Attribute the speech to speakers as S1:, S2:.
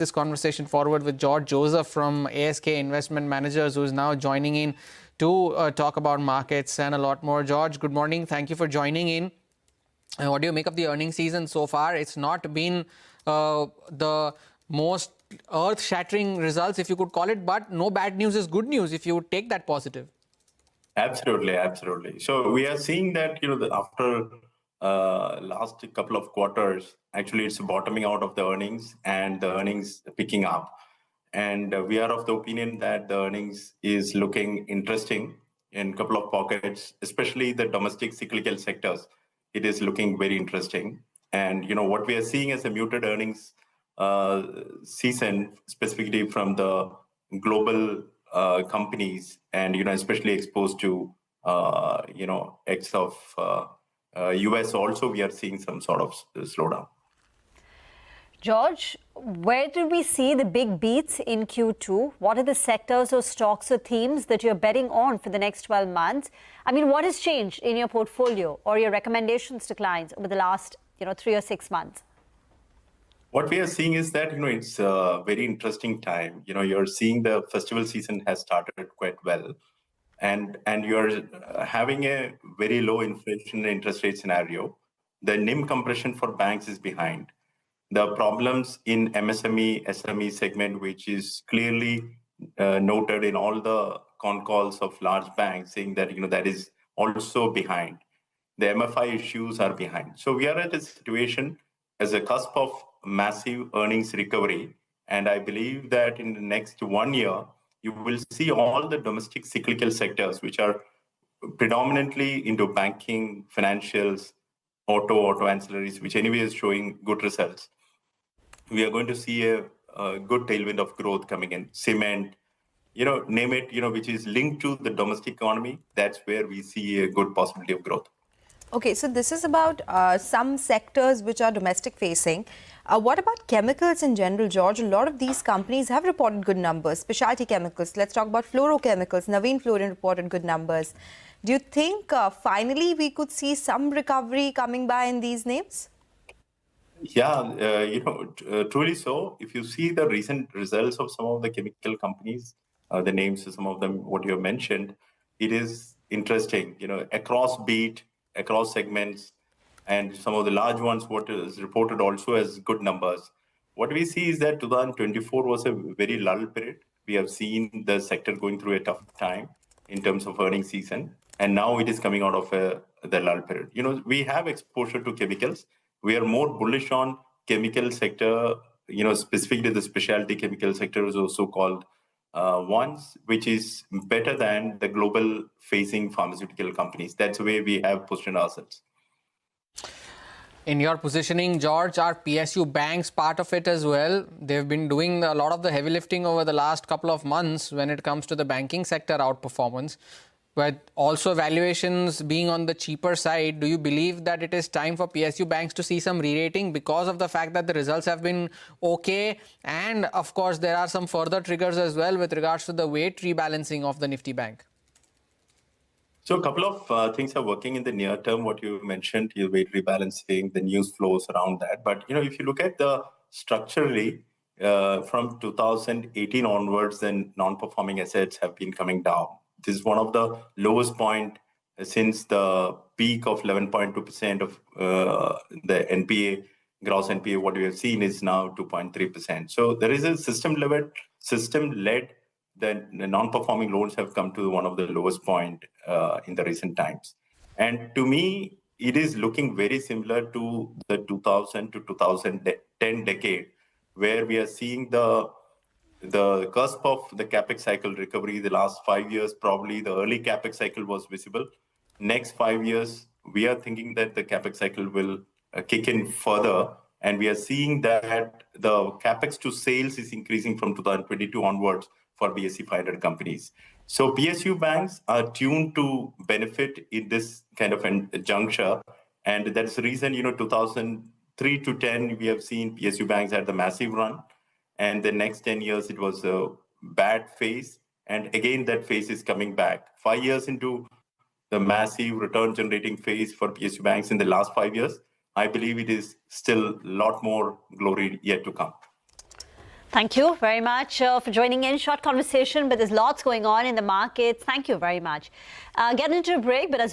S1: this conversation forward with George Joseph from ASK Investment Managers, who is now joining in to talk about markets and a lot more. George, good morning. Thank you for joining in. What do you make of the earnings season so far? It's not been the most earth-shattering results, if you could call it, but no bad news is good news if you would take that positive.
S2: Absolutely, absolutely. So we are seeing that, after last couple of quarters, actually it's bottoming out of the earnings and the earnings picking up. And we are of the opinion that the earnings is looking interesting in a couple of pockets, especially the domestic cyclical sectors. It is looking very interesting. And, what we are seeing as a muted earnings season, specifically from the global companies and, especially exposed to, ex of US also, we are seeing some sort of slowdown.
S3: George, where did we see the big beats in Q2? What are the sectors or stocks or themes that you're betting on for the next 12 months? I mean, what has changed in your portfolio or your recommendations to clients over the last, 3 or 6 months?
S2: What we are seeing is that, it's a very interesting time. You're seeing the festival season has started quite well. And you're having a very low inflation interest rate scenario. The NIM compression for banks is behind. The problems in MSME, SME segment, which is clearly noted in all the con calls of large banks, saying that, that is also behind. The MFI issues are behind. So we are at a situation as a cusp of massive earnings recovery. And I believe that in the next 1 year, you will see all the domestic cyclical sectors, which are predominantly into banking, financials, auto ancillaries, which anyway is showing good results. We are going to see a good tailwind of growth coming in. Cement, name it, which is linked to the domestic economy. That's where we see a good possibility of growth.
S4: Okay, so this is about some sectors which are domestic facing. What about chemicals in general, George? A lot of these companies have reported good numbers. Specialty chemicals, let's talk about fluorochemicals. Navin Fluorine reported good numbers. Do you think finally we could see some recovery coming by in these names?
S2: Yeah, truly so. If you see the recent results of some of the chemical companies, the names of some of them, what you have mentioned, it is interesting, across beat, across segments, and some of the large ones, what is reported also as good numbers. What we see is that 2024 was a very lull period. We have seen the sector going through a tough time in terms of earnings season, and now it is coming out of the lull period. We have exposure to chemicals. We are more bullish on chemical sector, specifically the specialty chemical sector is also called ones, which is better than the global facing pharmaceutical companies. That's the way we have positioned ourselves.
S1: In your positioning, George, are PSU banks part of it as well? They've been doing a lot of the heavy lifting over the last couple of months when it comes to the banking sector outperformance. But also valuations being on the cheaper side, do you believe that it is time for PSU banks to see some re-rating because of the fact that the results have been okay? And of course, there are some further triggers as well with regards to the weight rebalancing of the Nifty Bank.
S2: So a couple of things are working in the near term. What you mentioned, your weight rebalancing, the news flows around that. But, if you look at the structurally, from 2018 onwards, then non-performing assets have been coming down. This is one of the lowest point since the peak of 11.2% of the NPA, gross NPA. What we have seen is now 2.3%. So there is a system-led, the non-performing loans have come to one of the lowest point in the recent times. And to me, it is looking very similar to the 2000 to 2010 decade, where we are seeing the cusp of the capex cycle recovery. The last 5 years, probably the early capex cycle was visible. Next 5 years, we are thinking that the capex cycle will kick in further. And we are seeing that the capex to sales is increasing from 2022 onwards for BSE 500 companies. So PSU banks are tuned to benefit in this kind of a juncture. And that's the reason, 2003 to 10, we have seen PSU banks had the massive run. And the next 10 years, it was a bad phase. And again, that phase is coming back. 5 years into the massive return generating phase for PSU banks in the last 5 years, I believe it is still a lot more glory yet to come.
S3: Thank you very much for joining in. Short conversation, but there's lots going on in the markets. Thank you very much. Get into a break, but as